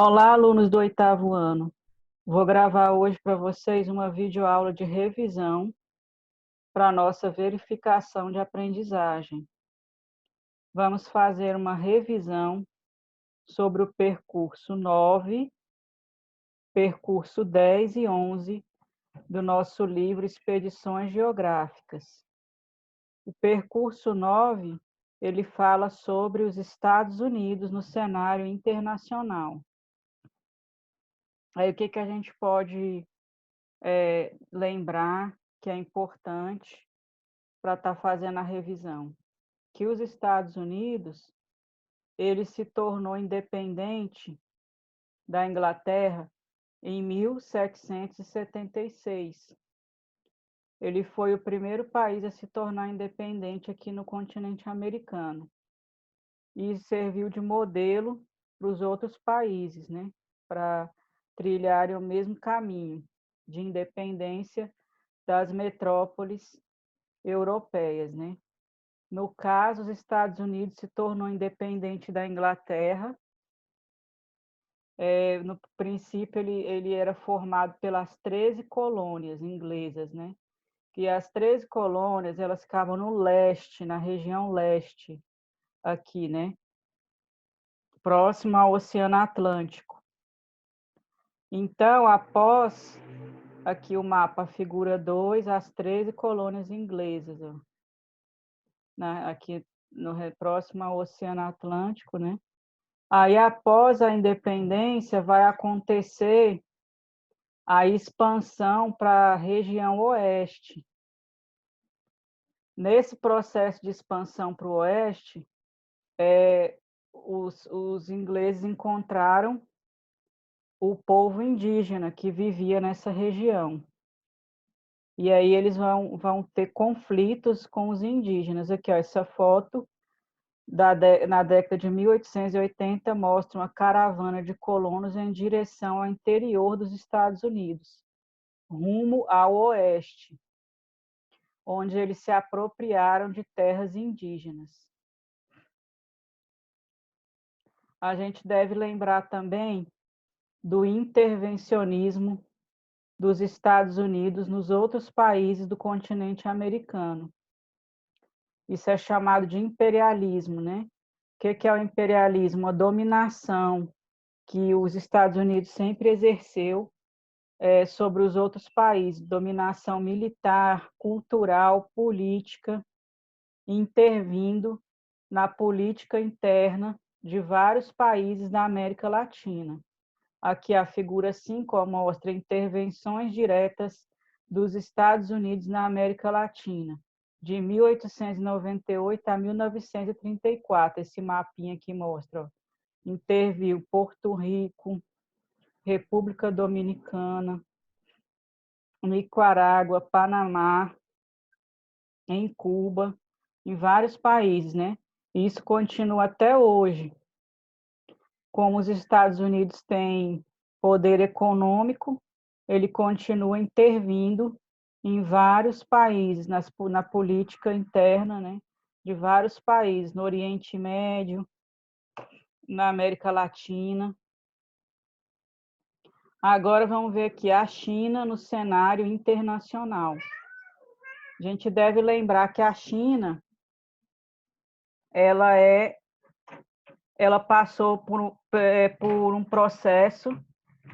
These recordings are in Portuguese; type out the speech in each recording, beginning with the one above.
Olá, alunos do oitavo ano. Vou gravar hoje para vocês uma videoaula de revisão para a nossa verificação de aprendizagem. Vamos fazer uma revisão sobre o percurso 9, percurso 10 e 11 do nosso livro Expedições Geográficas. O percurso 9, ele fala sobre os Estados Unidos no cenário internacional. Aí o que a gente pode lembrar que é importante para estar fazendo a revisão? Que os Estados Unidos, ele se tornou independente da Inglaterra em 1776. Ele foi o primeiro país a se tornar independente aqui no continente americano e serviu de modelo para os outros países, né? Para trilharem o mesmo caminho de independência das metrópoles europeias, né? No caso, os Estados Unidos se tornou independente da Inglaterra. No princípio, ele era formado pelas 13 colônias inglesas, né? E as 13 colônias, elas ficavam no leste, na região leste, aqui, né? Próximo ao Oceano Atlântico. Então, após aqui o mapa, figura 2, as 13 colônias inglesas, ó, aqui próximo ao Oceano Atlântico, né? Aí, após a independência, vai acontecer a expansão para a região oeste. Nesse processo de expansão para o oeste, os ingleses encontraram o povo indígena que vivia nessa região. E aí eles vão ter conflitos com os indígenas. Aqui, ó, essa foto na década de 1880 mostra uma caravana de colonos em direção ao interior dos Estados Unidos, rumo ao oeste, onde eles se apropriaram de terras indígenas. A gente deve lembrar também do intervencionismo dos Estados Unidos nos outros países do continente americano. Isso é chamado de imperialismo, né? O que é o imperialismo? A dominação que os Estados Unidos sempre exerceu sobre os outros países, dominação militar, cultural, política, intervindo na política interna de vários países da América Latina. Aqui a figura 5 mostra intervenções diretas dos Estados Unidos na América Latina, de 1898 a 1934. Esse mapinha aqui mostra, ó, interviu Porto Rico, República Dominicana, Nicarágua, Panamá, em Cuba, em vários países, né? E isso continua até hoje. Como os Estados Unidos têm poder econômico, ele continua intervindo em vários países, na política interna, né, de vários países, no Oriente Médio, na América Latina. Agora vamos ver aqui a China no cenário internacional. A gente deve lembrar que a China, ela passou por um processo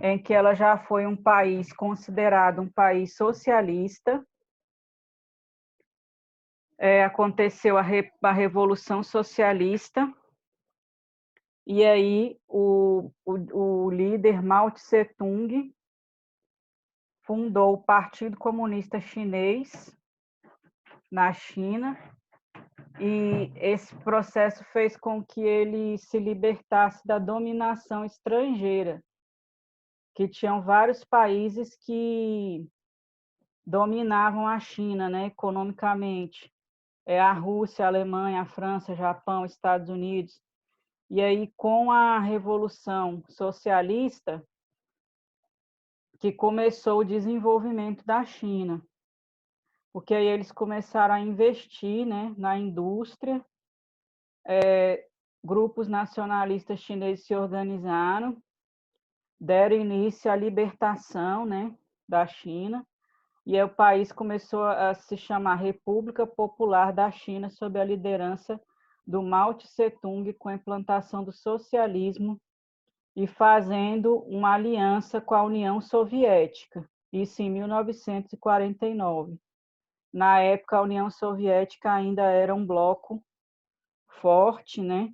em que ela já foi um país considerado um país socialista. Aconteceu a Revolução Socialista, e aí o líder Mao Tse-tung fundou o Partido Comunista Chinês na China, e esse processo fez com que ele se libertasse da dominação estrangeira, que tinham vários países que dominavam a China, né, economicamente. A Rússia, a Alemanha, a França, Japão, Estados Unidos. E aí, com a Revolução Socialista, que começou o desenvolvimento da China, porque aí eles começaram a investir, né, na indústria, grupos nacionalistas chineses se organizaram deram início à libertação, né, da China, e aí o país começou a se chamar República Popular da China, sob a liderança do Mao Tse-tung, com a implantação do socialismo e fazendo uma aliança com a União Soviética, isso em 1949. Na época, a União Soviética ainda era um bloco forte, né,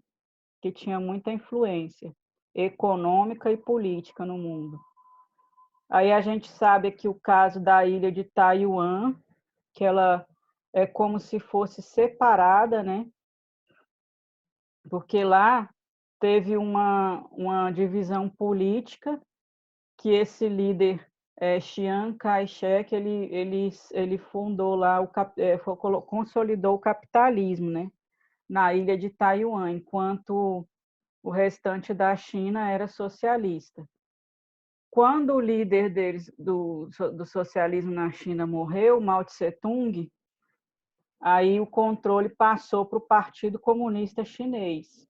que tinha muita influência econômica e política no mundo. Aí a gente sabe aqui o caso da ilha de Taiwan, que ela é como se fosse separada, né? Porque lá teve uma divisão política que esse líder Chiang Kai-shek ele fundou lá consolidou o capitalismo, né? Na ilha de Taiwan, enquanto o restante da China era socialista. Quando o líder deles, do socialismo na China morreu, Mao Tse-tung, aí o controle passou para o Partido Comunista Chinês.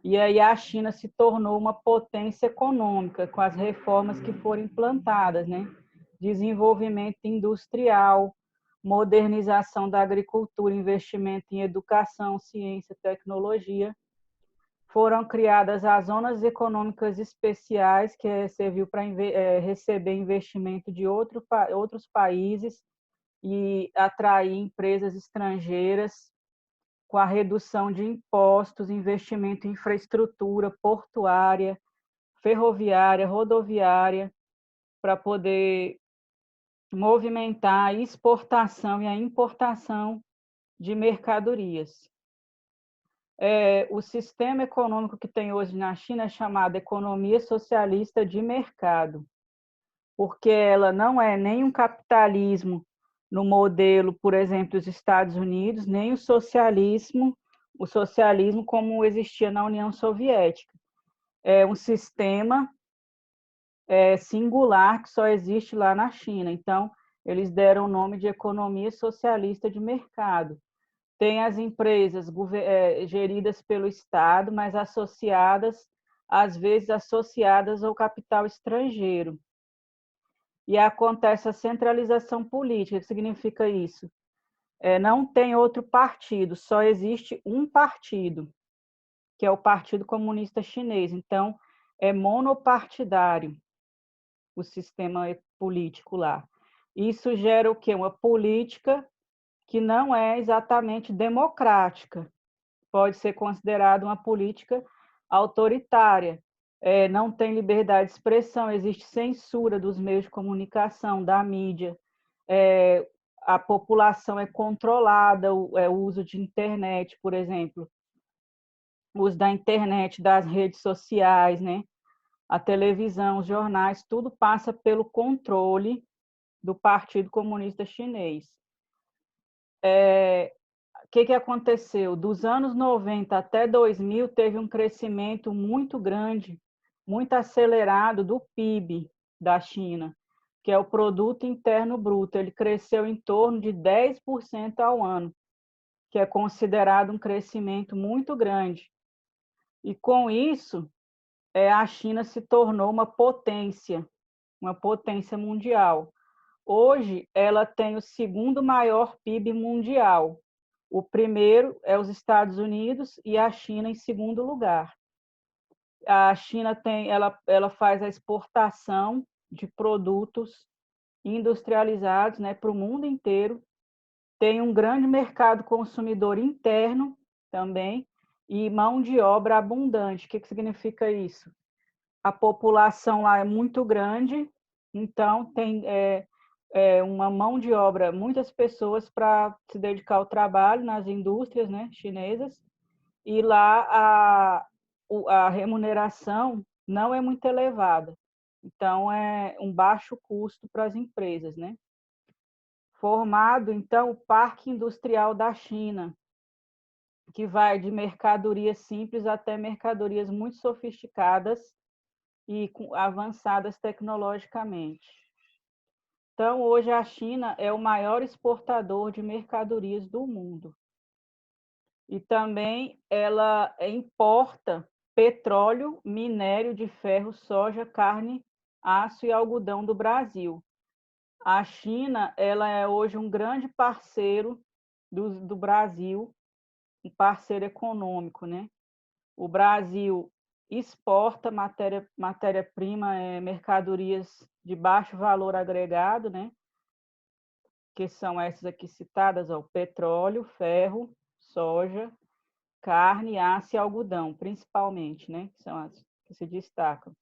E aí a China se tornou uma potência econômica com as reformas que foram implantadas, né? Desenvolvimento industrial, modernização da agricultura, investimento em educação, ciência, tecnologia. Foram criadas as zonas econômicas especiais, que serviu para receber investimento de outros países e atrair empresas estrangeiras, com a redução de impostos, investimento em infraestrutura portuária, ferroviária, rodoviária, para poder movimentar a exportação e a importação de mercadorias. O sistema econômico que tem hoje na China é chamado economia socialista de mercado, porque ela não é nem um capitalismo no modelo, por exemplo, dos Estados Unidos, nem o socialismo como existia na União Soviética. É um sistema singular que só existe lá na China. Então, eles deram o nome de economia socialista de mercado. Tem as empresas geridas pelo Estado, mas às vezes associadas ao capital estrangeiro. E acontece a centralização política. O que significa isso? Não tem outro partido, só existe um partido, que é o Partido Comunista Chinês. Então, é monopartidário o sistema político lá. Isso gera o quê? Uma política que não é exatamente democrática. Pode ser considerada uma política autoritária. Não tem liberdade de expressão, existe censura dos meios de comunicação, da mídia. A população é controlada, o uso de internet, por exemplo, o uso da internet, das redes sociais, né? A televisão, os jornais, tudo passa pelo controle do Partido Comunista Chinês. O que aconteceu? Dos anos 90 até 2000, teve um crescimento muito grande, muito acelerado do PIB da China, que é o Produto Interno Bruto. Ele cresceu em torno de 10% ao ano, que é considerado um crescimento muito grande. E com isso, a China se tornou uma potência mundial. Hoje, ela tem o segundo maior PIB mundial. O primeiro é os Estados Unidos e a China em segundo lugar. A China ela faz a exportação de produtos industrializados, né, para o mundo inteiro. Tem um grande mercado consumidor interno também e mão de obra abundante. O que significa isso? A população lá é muito grande, então tem uma mão de obra, muitas pessoas para se dedicar ao trabalho nas indústrias, né, chinesas, e lá a remuneração não é muito elevada. Então, é um baixo custo para as empresas, né? Formado, então, o Parque Industrial da China, que vai de mercadorias simples até mercadorias muito sofisticadas e avançadas tecnologicamente. Então, hoje a China é o maior exportador de mercadorias do mundo. E também ela importa petróleo, minério de ferro, soja, carne, aço e algodão do Brasil. A China, ela é hoje um grande parceiro do Brasil, um parceiro econômico, né? O Brasil exporta matéria-prima, mercadorias de baixo valor agregado, né? Que são essas aqui citadas, ó, petróleo, ferro, soja, carne, aço e algodão, principalmente, né? Que são as que se destacam.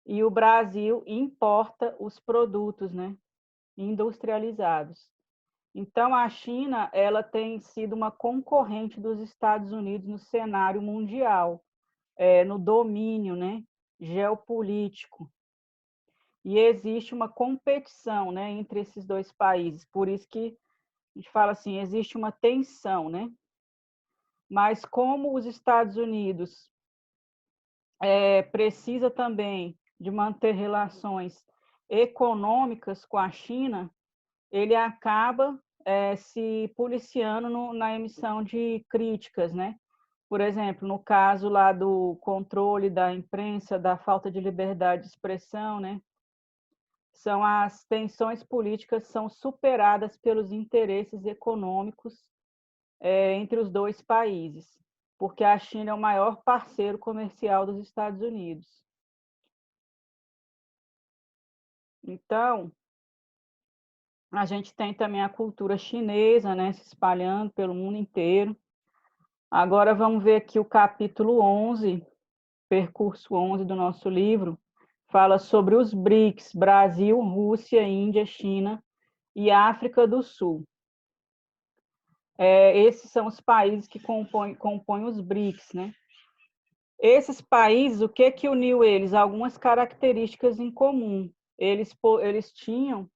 E o Brasil importa os produtos, né? Industrializados. Então, a China, ela tem sido uma concorrente dos Estados Unidos no cenário mundial, no domínio, né, geopolítico. E existe uma competição, né, entre esses dois países. Por isso que a gente fala assim, existe uma tensão, né? Mas como os Estados Unidos precisa também de manter relações econômicas com a China, ele acaba se policiando na emissão de críticas, né? Por exemplo, no caso lá do controle da imprensa, da falta de liberdade de expressão, né? São as tensões políticas são superadas pelos interesses econômicos entre os dois países, porque a China é o maior parceiro comercial dos Estados Unidos. Então, a gente tem também a cultura chinesa, né, se espalhando pelo mundo inteiro. Agora vamos ver aqui o capítulo 11, percurso 11 do nosso livro, fala sobre os BRICS, Brasil, Rússia, Índia, China e África do Sul. Esses são os países que compõem os BRICS, né? Esses países, o que uniu eles? Algumas características em comum. Eles tinham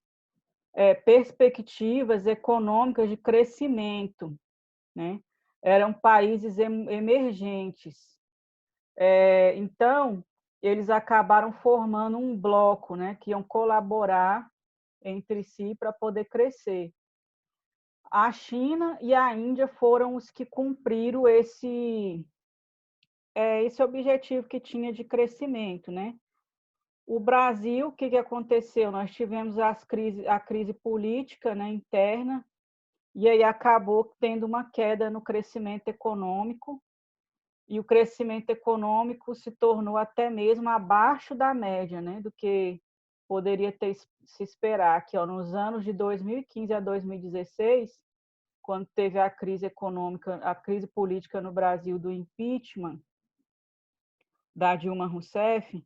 perspectivas econômicas de crescimento, né? Eram países emergentes. Então, eles acabaram formando um bloco, né? Que iam colaborar entre si para poder crescer. A China e a Índia foram os que cumpriram esse objetivo que tinha de crescimento, né? O Brasil, o que aconteceu? Nós tivemos a crise política, né, interna, e aí acabou tendo uma queda no crescimento econômico, e o crescimento econômico se tornou até mesmo abaixo da média, né, do que poderia se esperar. Aqui, ó, nos anos de 2015 a 2016, quando teve a crise econômica, a crise política no Brasil do impeachment da Dilma Rousseff,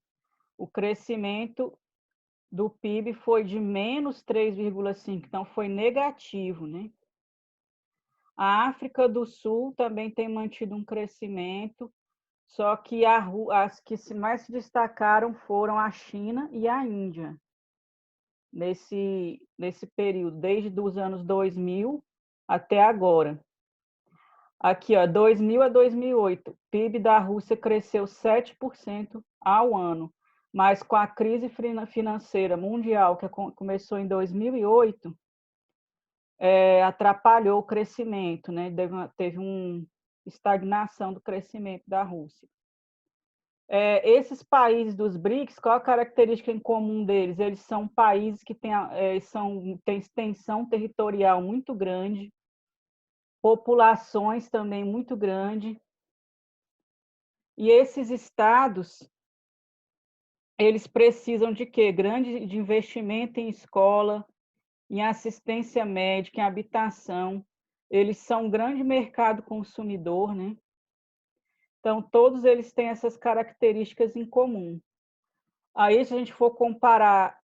o crescimento do PIB foi de menos 3,5, então foi negativo, né? A África do Sul também tem mantido um crescimento, só que as que mais se destacaram foram a China e a Índia, nesse período, desde os anos 2000 até agora. Aqui, ó, 2000 a 2008, PIB da Rússia cresceu 7% ao ano, mas com a crise financeira mundial que começou em 2008, atrapalhou o crescimento, né? Teve uma estagnação do crescimento da Rússia. Esses países dos BRICS, qual a característica em comum deles? Eles são países que têm extensão territorial muito grande, populações também muito grandes, e esses estados, eles precisam de quê? De investimento em escola, em assistência médica, em habitação. Eles são um grande mercado consumidor, né? Então, todos eles têm essas características em comum. Aí, se a gente for comparar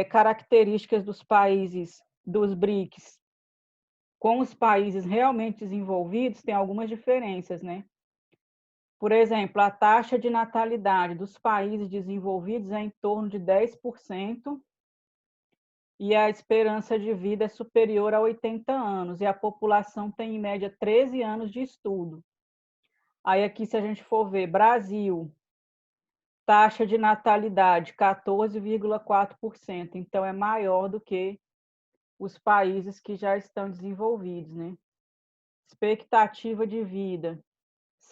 características dos países dos BRICS com os países realmente desenvolvidos, tem algumas diferenças, né? Por exemplo, a taxa de natalidade dos países desenvolvidos é em torno de 10%, e a esperança de vida é superior a 80 anos, e a população tem, em média, 13 anos de estudo. Aí, aqui, se a gente for ver, Brasil, taxa de natalidade, 14,4%, então é maior do que os países que já estão desenvolvidos, né? Expectativa de vida,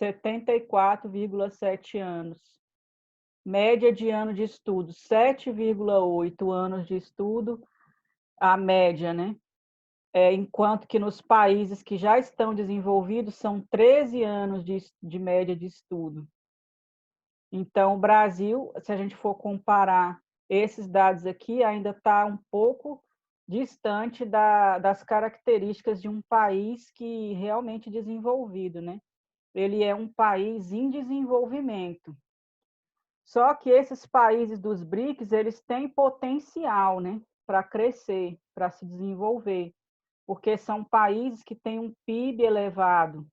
74,7 anos. Média de ano de estudo, 7,8 anos de estudo, a média, né? Enquanto que nos países que já estão desenvolvidos são 13 anos de média de estudo. Então, o Brasil, se a gente for comparar esses dados aqui, ainda está um pouco distante das características de um país que realmente desenvolvido, né? Ele é um país em desenvolvimento. Só que esses países dos BRICS, eles têm potencial, né, para crescer, para se desenvolver, porque são países que têm um PIB elevado.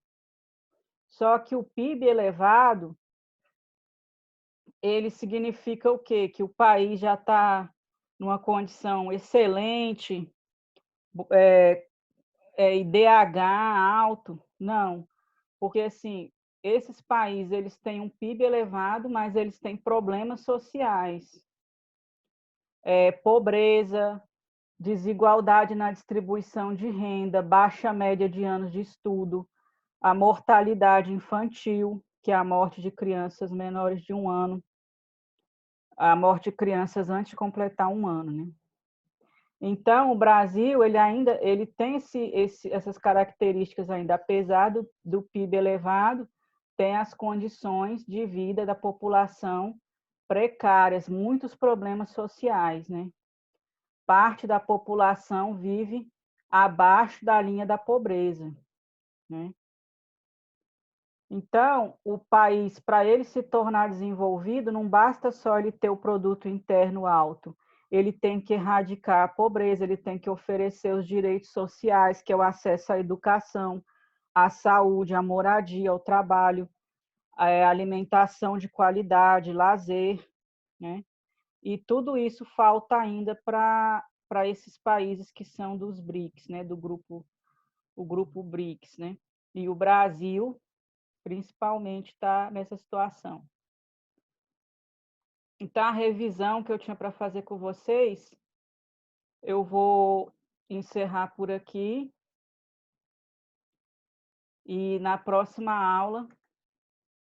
Só que o PIB elevado, ele significa o quê? Que o país já está numa condição excelente, IDH alto? Não, porque assim, esses países eles têm um PIB elevado, mas eles têm problemas sociais, pobreza, desigualdade na distribuição de renda, baixa média de anos de estudo, a mortalidade infantil, que é a morte de crianças menores de 1 ano, a morte de crianças antes de completar 1 ano, né? Então, o Brasil, ele tem essas características ainda, apesar do PIB elevado, tem as condições de vida da população precárias, muitos problemas sociais, né? Parte da população vive abaixo da linha da pobreza, né? Então, o país, para ele se tornar desenvolvido, não basta só ele ter o produto interno alto, ele tem que erradicar a pobreza, ele tem que oferecer os direitos sociais, que é o acesso à educação, à saúde, à moradia, ao trabalho, à alimentação de qualidade, lazer, né? E tudo isso falta ainda para esses países que são dos BRICS, né? O grupo BRICS, né? E o Brasil principalmente está nessa situação. Então, a revisão que eu tinha para fazer com vocês, eu vou encerrar por aqui e na próxima aula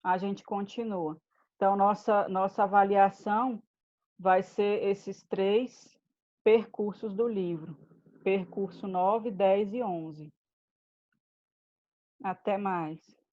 a gente continua. Então, nossa avaliação vai ser esses 3 percursos do livro, percurso 9, 10 e 11. Até mais.